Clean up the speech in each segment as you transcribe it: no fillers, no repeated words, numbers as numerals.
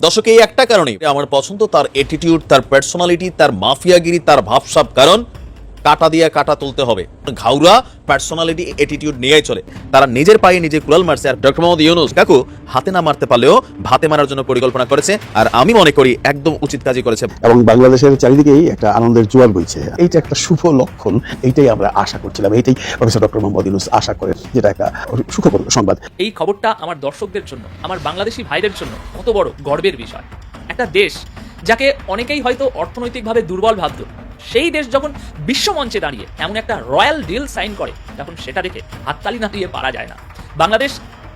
দর্শক, এই একটা কারণেই আমার পছন্দ, তার অ্যাটিটিউড, তার পার্সোনালিটি, তার মাফিয়াগিরি, তার ভাবসাব। কারণ কাটা দিয়ে কাটা তুলতে হবে। ঘাউরা পার্সোনালিটি, অ্যাটিটিউড নিয়েই চলে। তারা নিজের পায়ে নিজে কুড়াল মারছে। আর ডক্টর মোহাম্মদ ইউনূস কাকু হাতে না মারতে পারলেও ভাতে মারার জন্য পরিকল্পনা করেছে, আর আমি মনে করি একদম উচিত কাজই করেছে। এবং বাংলাদেশের চারিদিকেই একটা আনন্দের জোয়ার বইছে। এইটা একটা শুভ লক্ষণ, এইটাই আমরা আশা করছিলাম, এইটাই প্রফেসর ডক্টর মোহাম্মদ ইউনূস আশা করেন, যেটা একটা সুখবর সংবাদ। এই খবরটা আমার দর্শকদের জন্য, আমার বাংলাদেশি ভাইদের জন্য কত বড় গর্বের বিষয়। একটা দেশ যাকে অনেকেই হয়তো অর্থনৈতিকভাবে দুর্বল ভাবত, সেই দেশ যখন বিশ্বমঞ্চে দাঁড়িয়ে এমন একটা রয়্যাল ডিল সাইন করে, তখন সেটা দেখে হাততালি না দিয়ে পারা যায় না। বাংলাদেশ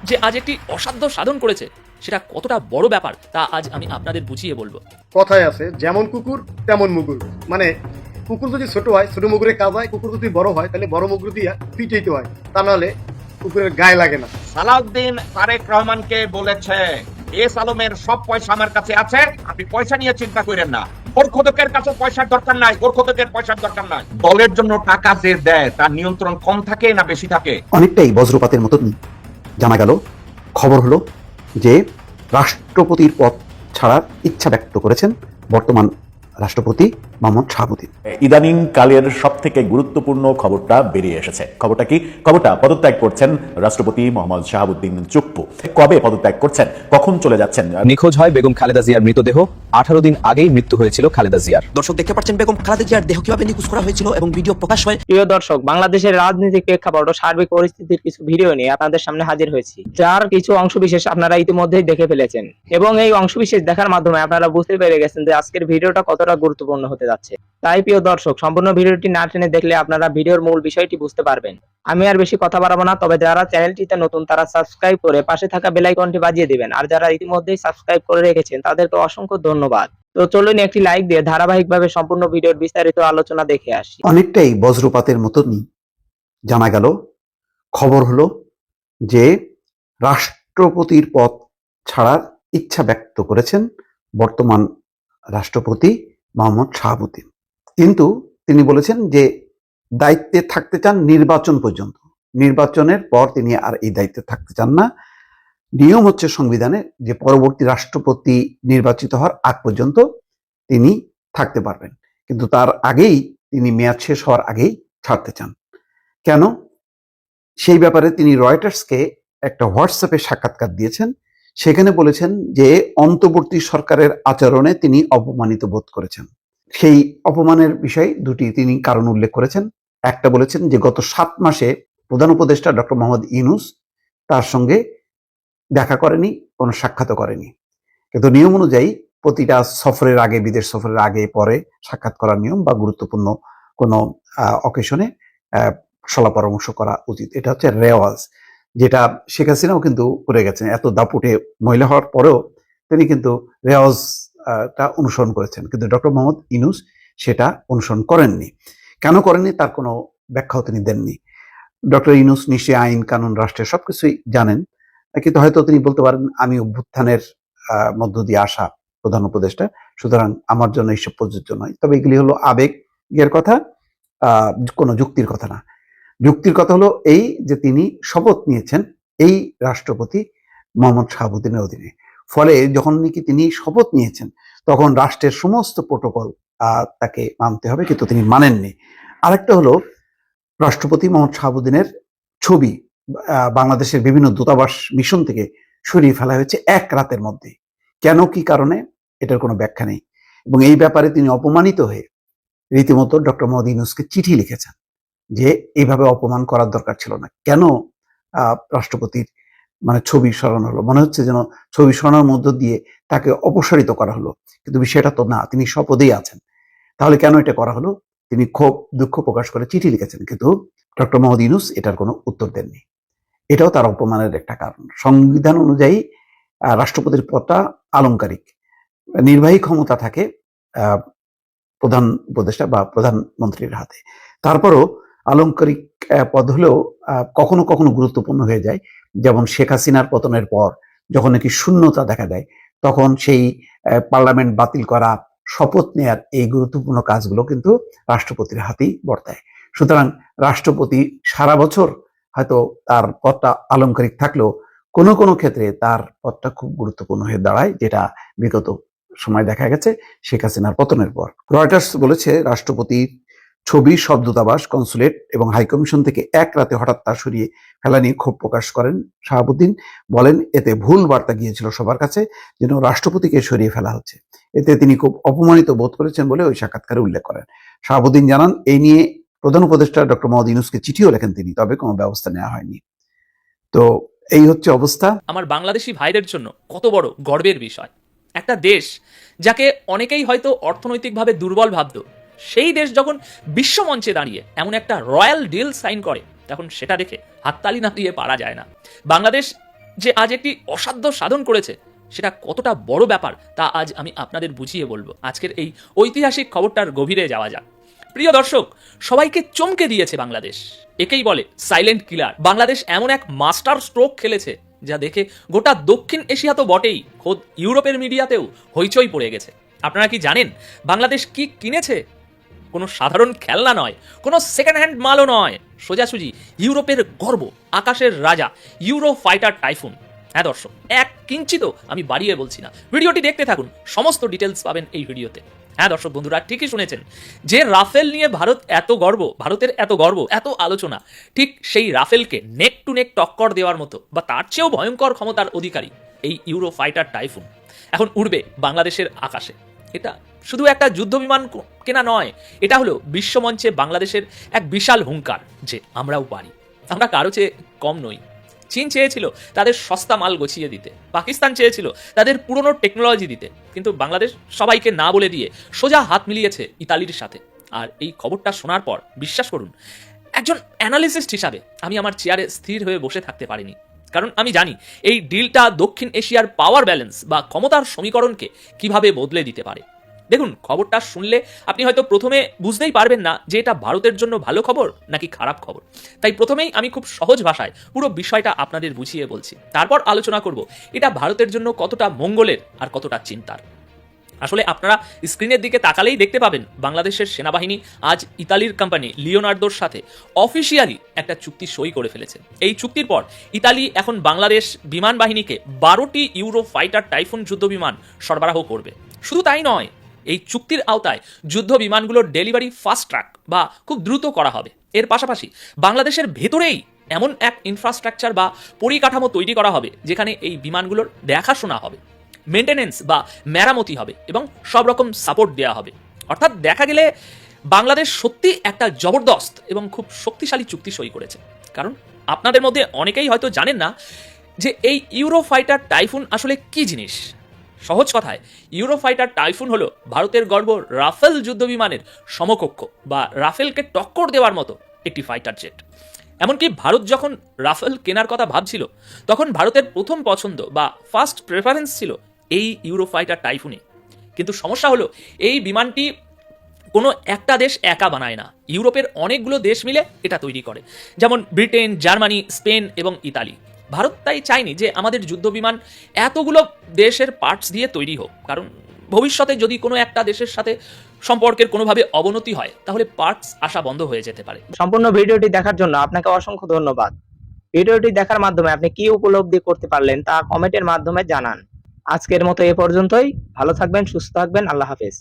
যে আজ একটি অসাধ্য সাধন করেছে, সেটা কতটা বড় ব্যাপার তা আজ আমি আপনাদের বুঝিয়ে বলবো। কথায় আছে, যেমন কুকুর তেমন মুগুর। মানে কুকুর যদি ছোট হয় ছোট মুগুরে কাজ হয়, কুকুর যদি বড় হয় তাহলে বড় মুগুর দিয়ে পিটাইতে হয়, তা নাহলে কুকুরের গায়ে লাগে না। সালাউদ্দিন তারেক রহমানকে বলেছে, এস আলমের সব পয়সা আমার কাছে আছে, আপনি পয়সা নিয়ে চিন্তা করেন না। গোরখোদকের কাছে পয়সার দরকার নাই, গোরখোদকের পয়সার দরকার নাই। দলের জন্য টাকা যে দেয় তার নিয়ন্ত্রণ কম থাকে না বেশি থাকে? অনেকটাই বজ্রপাতের মতো জানা গেল। খবর হলো যে রাষ্ট্রপতির পদ ছাড়ার ইচ্ছা ব্যক্ত করেছেন বর্তমান রাষ্ট্রপতি মোহাম্মদ শাহাবুদ্দিন। ইদানিং কালের সব থেকে গুরুত্বপূর্ণ খবরটা বেরিয়ে এসেছে। খবরটা কি? খবরটা পদত্যাগ করছেন রাষ্ট্রপতি মোহাম্মদ শাহাবুদ্দিন চুপ্পু। কবে পদত্যাগ করছেন, কখন চলে যাচ্ছেন? নিখোঁজ হয় বেগম খালেদা জিয়ার মৃতদেহ। 18 দিন আগেই মৃত্যু হয়েছিল খালেদা জিয়ার। দর্শক দেখতে পাচ্ছেন বেগম খালেদা জিয়ার দেহ কিভাবে নিখোঁজ করা হয়েছিল এবং ভিডিও প্রকাশ হয়। প্রিয় দর্শক, বাংলাদেশের রাজনৈতিক প্রেক্ষাপট ও সার্বিক পরিস্থিতির কিছু ভিডিও নিয়ে আপনাদের সামনে হাজির হয়েছি, যার কিছু অংশবিশেষ আপনারা ইতিমধ্যেই দেখে ফেলেছেন, এবং এই অংশবিশেষ দেখার মাধ্যমে আপনারা বুঝতে পেরে গেছেন যে আজকের ভিডিওটা কতটা গুরুত্বপূর্ণ হতে যাচ্ছে। তাই প্রিয় দর্শক, সম্পূর্ণ ভিডিওটি না টেনে দেখলে আপনারা ভিডিওর মূল বিষয়টি বুঝতে পারবেন। আমি আর বেশি কথা বাড়াবো না, তবে যারা চ্যানেলটিতে নতুন তারা সাবস্ক্রাইব করে পাশে থাকা বেল আইকনটি বাজিয়ে দিবেন, আর যারা ইতিমধ্যেই সাবস্ক্রাইব করে রেখেছেন তাদেরকে অসংখ্য ধন্যবাদ। তো চলুন একটি লাইক দিয়ে ধারাবাহিকভাবে সম্পূর্ণ ভিডিওর বিস্তারিত আলোচনা দেখে আসি। অনেকটাই বজ্রপাতের মতনই জানা গেল। খবর হলো যে রাষ্ট্রপতির পদ ছাড়ার ইচ্ছা ব্যক্ত করেছেন বর্তমান রাষ্ট্রপতি মোহাম্মদ শাহাবুদ্দিন। কিন্তু তিনি বলেছেন যে দায়িত্বে থাকতে চান নির্বাচন পর্যন্ত, নির্বাচনের পর তিনি আর এই দায়িত্বে থাকতে চান না। নিয়ম হচ্ছে সংবিধানে যে পরবর্তী রাষ্ট্রপতি নির্বাচিত হওয়ার আগ পর্যন্ত তিনি থাকতে পারবেন, কিন্তু তার আগেই তিনি মেয়াদ শেষ হওয়ার আগেই ছাড়তে চান। কেন? সেই ব্যাপারে তিনি রয়টার্সকে একটা হোয়াটসঅ্যাপে সাক্ষাৎকার দিয়েছেন। সেখানে বলেছেন যে অন্তর্বর্তী সরকারের আচরণে তিনি অপমানিত বোধ করেছেন। সেই অপমানের বিষয় দুটি তিনি কারণ উল্লেখ করেছেন। একটা বলেছেন যে গত 7 মাসে প্রধান উপদেষ্টা ডক্টর মোহাম্মদ ইউনূস তার সঙ্গে দেখা করেনি, কোনো সাক্ষাৎও করেনি। কিন্তু নিয়ম অনুযায়ী প্রতিটা সফরের আগে, বিদেশ সফরের আগে পরে সাক্ষাৎ করার নিয়ম বা গুরুত্বপূর্ণ কোনো অকেশনে সলা পরামর্শ করা উচিত। এটা হচ্ছে রেওয়াজ, যেটা শেখ হাসিনাও কিন্তু করে গেছেন। এত দাপুটে মহিলা হওয়ার পরেও তিনি কিন্তু রেওয়াজটা অনুসরণ করেছেন, কিন্তু ডক্টর মোহাম্মদ ইউনূস সেটা অনুসরণ করেননি। কেন করেননি তার কোনো ব্যাখ্যাও তিনি দেননি। ডক্টর ইউনূস নিশ্চয়ই আইন কানুন রাষ্ট্রের সবকিছুই জানেন, কিন্তু হয়তো তিনি বলতে পারেন আমি অভ্যুত্থানের মধ্য দিয়ে আসা প্রধান উপদেষ্টা, সুতরাং আমার জন্য এইসব প্রযোজ্য নয়। তবে এগুলি হলো আবেগের কথা, কোনো যুক্তির কথা না। যুক্তির কথা হলো এই যে তিনি শপথ নিয়েছেন এই রাষ্ট্রপতি মোহাম্মদ শাহাবুদ্দিনের অধীনে। ফলে যখন নাকি তিনি শপথ নিয়েছেন তখন রাষ্ট্রের সমস্ত প্রোটোকল তাকে মানতে হবে, কিন্তু তিনি মানেননি। আরেকটা হলো রাষ্ট্রপতি মোহাম্মদ শাহাবুদ্দিনের ছবি বাংলাদেশের বিভিন্ন দূতাবাস মিশন থেকে সরিয়ে ফেলা হয়েছে এক রাতের মধ্যে। কেন, কি কারণে, এটার কোনো ব্যাখ্যা নেই। এবং এই ব্যাপারে তিনি অপমানিত হয়ে রীতিমতো ডক্টর মোহাম্মদ ইউনূসকে চিঠি লিখেছেন যে এইভাবে অপমান করার দরকার ছিল না। কেন রাষ্ট্রপতির ছবি সরানো হলো? মনে হচ্ছে যেন ছবি সরানোর মধ্য দিয়ে তাকে অপসারিত করা হলো, কিন্তু বিষয়টা তো না, তিনি শপথেই আছেন। তাহলে কেন এটা করা হলো? তিনি খুব দুঃখ প্রকাশ করে চিঠি লিখেছেন, কিন্তু ডক্টর মোহাম্মদ ইউনূস এটার কোনো উত্তর দেননি। এটাও তার অপমানের একটা কারণ। সংবিধান অনুযায়ী রাষ্ট্রপতির পদটা আলংকারিক, নির্বাহী ক্ষমতা থাকে প্রধান উপদেষ্টা বা প্রধানমন্ত্রীর হাতে। তারপরও আলংকারিক পদ হলেও কখনো কখনো গুরুত্বপূর্ণ হয়ে যায়। যেমন শেখ হাসিনার পতনের পর যখন নাকি শূন্যতা দেখা দেয়, তখন সেই পার্লামেন্ট বাতিল করা, শপথ নেয়ার এই গুরুত্বপূর্ণ কাজগুলো কিন্তু রাষ্ট্রপতির হাতেই বর্তায়। সুতরাং রাষ্ট্রপতি সারা বছর হয়তো তার পদটা আলংকারিক থাকলেও কোনো কোনো ক্ষেত্রে তার পদটা খুব গুরুত্বপূর্ণ হয়ে দাঁড়ায়, যেটা বিগত সময় দেখা গেছে শেখ হাসিনার পতনের পর। রয়টার্স বলেছে রাষ্ট্রপতির ছবি সব দূতাবাস, কনসুলেট এবং হাইকমিশন থেকে এক রাতে হঠাৎ তা সরিয়ে ফেলা নিয়ে ক্ষোভ প্রকাশ করেন শাহাবুদ্দিন। বলেন এতে ভুল বার্তা গিয়েছিল সবার কাছে, যেন রাষ্ট্রপতিকে সরিয়ে ফেলা হচ্ছে। এতে তিনি খুব অপমানিত বোধ করেছেন বলে ওই সাক্ষাৎকারে উল্লেখ করেন। শাহাবুদ্দিন জানান এই নিয়ে প্রধান উপদেষ্টা ডক্টর মোহাম্মদ ইউনূসকে চিঠিও লেখেন তিনি, তবে কোনো ব্যবস্থা নেওয়া হয়নি। তো এই হচ্ছে অবস্থা। আমার বাংলাদেশি ভাইদের জন্য কত বড় গর্বের বিষয়। একটা দেশ যাকে অনেকেই হয়তো অর্থনৈতিকভাবে দুর্বল ভাবত, সেই দেশ যখন বিশ্বমঞ্চে দাঁড়িয়ে এমন একটা রয়্যাল ডিল সাইন করে, তখন সেটা দেখে হাততালি না দিয়ে পারা যায় না। বাংলাদেশ যে আজ একটি অসাধ্য সাধন করেছে, সেটা কতটা বড় ব্যাপার তা আজ আমি আপনাদের বুঝিয়ে বলবো। আজকের এই ঐতিহাসিক খবরটার গভীরে যাওয়া যাক। প্রিয় দর্শক, সবাইকে চমকে দিয়েছে বাংলাদেশ। একেই বলে সাইলেন্ট কিলার। বাংলাদেশ এমন এক মাস্টার স্ট্রোক খেলেছে যা দেখে গোটা দক্ষিণ এশিয়া তো বটেই, খোদ ইউরোপের মিডিয়াতেও হইচই পড়ে গেছে। আপনারা কি জানেন বাংলাদেশ কি কিনেছে? কোনো সাধারণ খেলনা নয়, কোনো সেকেন্ড হ্যান্ড মালও নয়, সোজাসুজি ইউরোপের গর্ব, আকাশের রাজা ইউরো ফাইটার টাইফুন। হ্যাঁ দর্শক, এক কিঞ্চিতও আমি বাড়িয়ে বলছি না, ভিডিওটি দেখতে থাকুন, সমস্ত ডিটেলস পাবেন এই ভিডিওতে। হ্যাঁ দর্শক বন্ধুরা, ঠিকই শুনেছেন, যে রাফেল নিয়ে ভারতের এত গর্ব, এত আলোচনা, ঠিক সেই রাফেলকে নেক টু নেক টক্কর দেওয়ার মতো বা তার চেয়েও ভয়ঙ্কর ক্ষমতার অধিকারী এই ইউরো ফাইটার টাইফুন এখন উড়বে বাংলাদেশের আকাশে। এটা শুধু একটা যুদ্ধ বিমান কেনা নয়, এটা হলো বিশ্বমঞ্চে বাংলাদেশের এক বিশাল হুঙ্কার যে আমরাও পারি, আমরা কারো চেয়ে কম নই। চীন চেয়েছিল তাদের সস্তা মাল গছিয়ে দিতে, পাকিস্তান চেয়েছিল তাদের পুরনো টেকনোলজি দিতে, কিন্তু বাংলাদেশ সবাইকে না বলে দিয়ে সোজা হাত মিলিয়েছে ইতালির সাথে। আর এই খবরটা শোনার পর বিশ্বাস করুন, একজন অ্যানালিস্ট হিসাবে আমি আমার চেয়ারে স্থির হয়ে বসে থাকতে পারিনি। কারণ আমি জানি এই ডিলটা দক্ষিণ এশিয়ার পাওয়ার ব্যালেন্স বা ক্ষমতার সমীকরণকে কিভাবে বদলে দিতে পারে। দেখুন, খবরটা শুনলে আপনি হয়তো প্রথমে বুঝতেই পারবেন না যে এটা ভারতের জন্য ভালো খবর নাকি খারাপ খবর। তাই প্রথমেই আমি খুব সহজ ভাষায় পুরো বিষয়টা আপনাদের বুঝিয়ে বলছি, তারপর আলোচনা করব এটা ভারতের জন্য কতটা মঙ্গলের আর কতটা চিন্তার। আসলে আপনারা স্ক্রিনের দিকে তাকালেই দেখতে পাবেন বাংলাদেশের সেনাবাহিনী আজ ইতালির কোম্পানি লিওনার্দোর সাথে অফিসিয়ালি একটা চুক্তি সই করে ফেলেছে। এই চুক্তির পর ইতালি এখন বাংলাদেশ বিমান বাহিনীকে 12টি ইউরো ফাইটার টাইফুন যুদ্ধ বিমান সরবরাহ করবে। শুধু তাই নয়, এই চুক্তির আওতায় যুদ্ধ বিমানগুলোর ডেলিভারি ফাস্ট ট্র্যাক বা খুব দ্রুত করা হবে। এর পাশাপাশি বাংলাদেশের ভেতরেই এমন এক ইনফ্রাস্ট্রাকচার বা পরিকাঠামো তৈরি করা হবে যেখানে এই বিমানগুলোর দেখাশোনা হবে, মেনটেনেন্স বা মেরামতি হবে এবং সব রকম সাপোর্ট দেওয়া হবে। অর্থাৎ দেখা গেলে বাংলাদেশ সত্যি একটা জবরদস্ত এবং খুব শক্তিশালী চুক্তি সই করেছে। কারণ আপনাদের মধ্যে অনেকেই হয়তো জানেন না যে এই ইউরো ফাইটার টাইফুন আসলে কি জিনিস। সহজ কথায়, ইউরো ফাইটার টাইফুন হলো ভারতের গর্ব রাফেল যুদ্ধ বিমানের সমকক্ষ বা রাফেলকে টক্কর দেওয়ার মতো একটি ফাইটার জেট। এমনকি ভারত যখন রাফেল কেনার কথা ভাবছিল, তখন ভারতের প্রথম পছন্দ বা ফার্স্ট প্রেফারেন্স ছিল এই ইউরো ফাইটার টাইফুনে। কিন্তু সমস্যা হলো এই বিমানটি কোনো একটা দেশ একা বানায় না, ইউরোপের অনেকগুলো দেশ মিলে এটা তৈরি করে, যেমন ব্রিটেন, জার্মানি, স্পেন এবং ইতালি। ভারত তাই চায়নি যে আমাদের যুদ্ধ বিমান এতগুলো দেশের পার্টস দিয়ে তৈরি হোক, কারণ ভবিষ্যতে যদি কোনো একটা দেশের সাথে সম্পর্কের কোনোভাবে অবনতি হয় তাহলে পার্টস আসা বন্ধ হয়ে যেতে পারে। সম্পূর্ণ ভিডিওটি দেখার জন্য আপনাকে অসংখ্য ধন্যবাদ। ভিডিওটি দেখার মাধ্যমে আপনি কি উপলব্ধি করতে পারলেন তা কমেন্টের মাধ্যমে জানান। আজকের মতো এ পর্যন্তই। ভালো থাকবেন, সুস্থ থাকবেন, আল্লাহ হাফেজ।